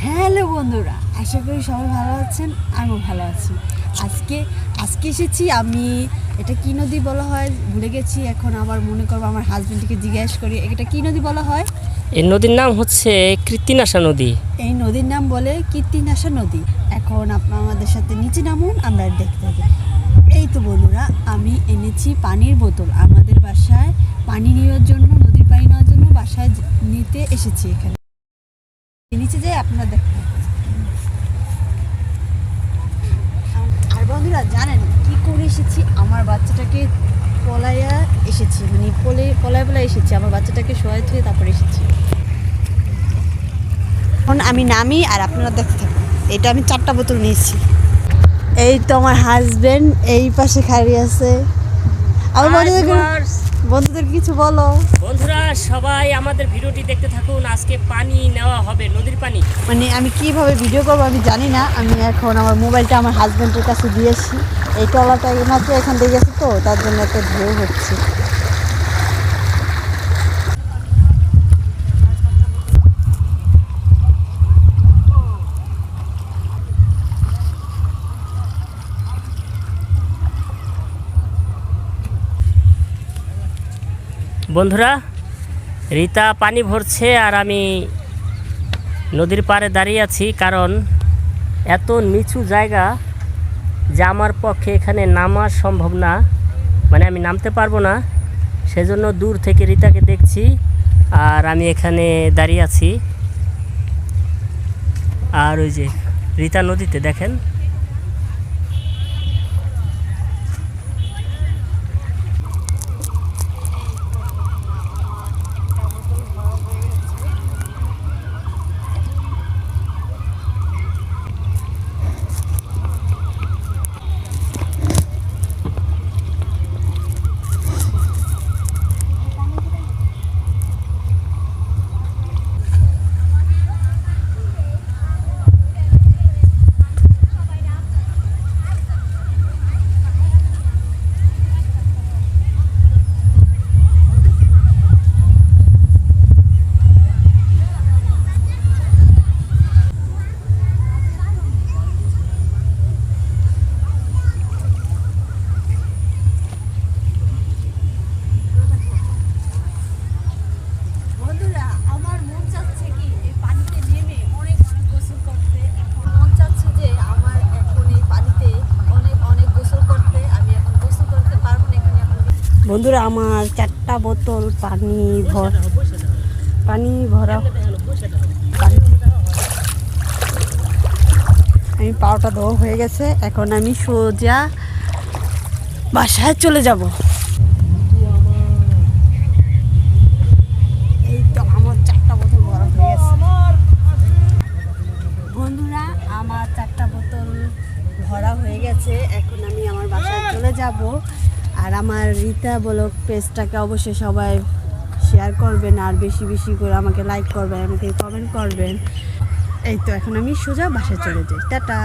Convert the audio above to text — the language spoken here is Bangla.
হ্যালো বন্ধুরা, আশা করি সবাই ভালো আছেন। আমিও ভালো আছি। আজকে এসেছি আমি। এটা কি নদী বলা হয় ভুলে গেছি, এখন আবার মনে করবো আমার হাজবেন্ডকে জিজ্ঞেস করি এটা কি নদী বলা হয়। এই নদীর নাম হচ্ছে কৃত্তিনাশা নদী। এই নদীর নাম বলে কীর্তিনাশা নদী। এখন আপনারা আমাদের সাথে নিচে নামুন, আমরা দেখতে থাকি। এই তো বন্ধুরা, আমি এনেছি পানির বোতল। আমাদের বাসায় পানি নেওয়ার জন্য, নদীর পানি নেওয়ার জন্য বাসায় নিতে এসেছি। এখানে নিচে যাই আপনারা দেখতে। আর বন্ধুরা জানেন কি করে এসেছি? আমার বাচ্চাটাকে পলাইয়া এসেছি, মানে পলায় এসেছি। আমার বাচ্চাটাকে শোয়াই থুয়ে তারপরে এসেছি। এখন আমি নামি আর আপনারা দেখতে থাকুন। এটা আমি 4টা বোতল নিয়েছি। এই তো আমার হাজবেন্ড এই পাশে খাড়িয়ে আছে। আমার বন্ধুদের কিছু বলো। বন্ধুরা সবাই আমাদের ভিডিওটি দেখতে থাকুন। আজকে পানি নেওয়া হবে, নদীর পানি। মানে আমি কিভাবে ভিডিও করবো আমি জানি না। আমি এখন আমার মোবাইলটা আমার হাজবেন্ডের কাছে দিয়েছি। এই টলাটা মাত্র এখান থেকে গেছে, তো তার জন্য একটা ঢেউ হচ্ছে। বন্ধুরা, রিতা পানি ভরছে আর আমি নদীর পাড়ে দাঁড়িয়ে আছি, কারণ এত নিচু জায়গা যে আমার পক্ষে এখানে নামা সম্ভব না, মানে আমি নামতে পারবো না। সেজন্য দূর থেকে রিতাকে দেখছি আর আমি এখানে দাঁড়িয়ে আছি। আর ওই যে রিতা নদীতে দেখেন। বন্ধুরা, আমার 4টা বোতল পানি ভরা। আমি পাওটা ধোয়া হয়ে গেছে। এখন আমি সোজা বাসায় চলে যাব। এই তো আমার 4টা বোতল ভরা হয়ে গেছে। বন্ধুরা, আমার 4টা বোতল ভরা হয়ে গেছে। এখন আমি আমার বাসায় চলে যাব। আর আমার রিতা ব্লগ পেজটাকে অবশ্যই সবাই শেয়ার করবেন, আর বেশি বেশি করে আমাকে লাইক করবেন, আমাকে কমেন্ট করবেন। এই তো এখন আমি সোজা বাসায় চলে যাই। টাটা।